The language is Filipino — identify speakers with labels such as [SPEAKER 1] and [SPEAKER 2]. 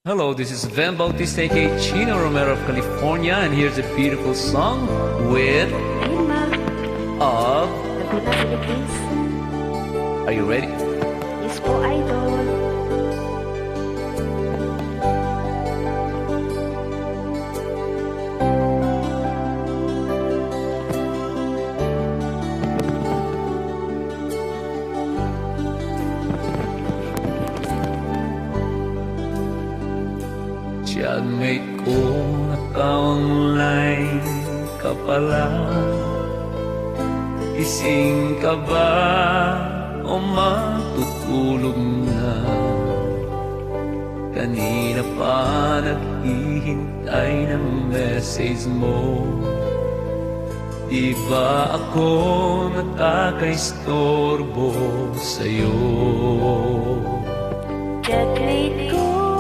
[SPEAKER 1] Hello, this is Van Bautista, aka Chino Romero of California, and here's a beautiful song with
[SPEAKER 2] Irma,
[SPEAKER 1] of.
[SPEAKER 2] Laguna, Philippines.
[SPEAKER 1] Are you ready?
[SPEAKER 2] Yes po, idol.
[SPEAKER 1] Tiyagmate ko naka-online ka pala. Gising ka ba o matutulog na? Kanina pa naghihintay ng message mo. Di ba ako nakakaistorbo sa'yo?
[SPEAKER 2] Checkmate ko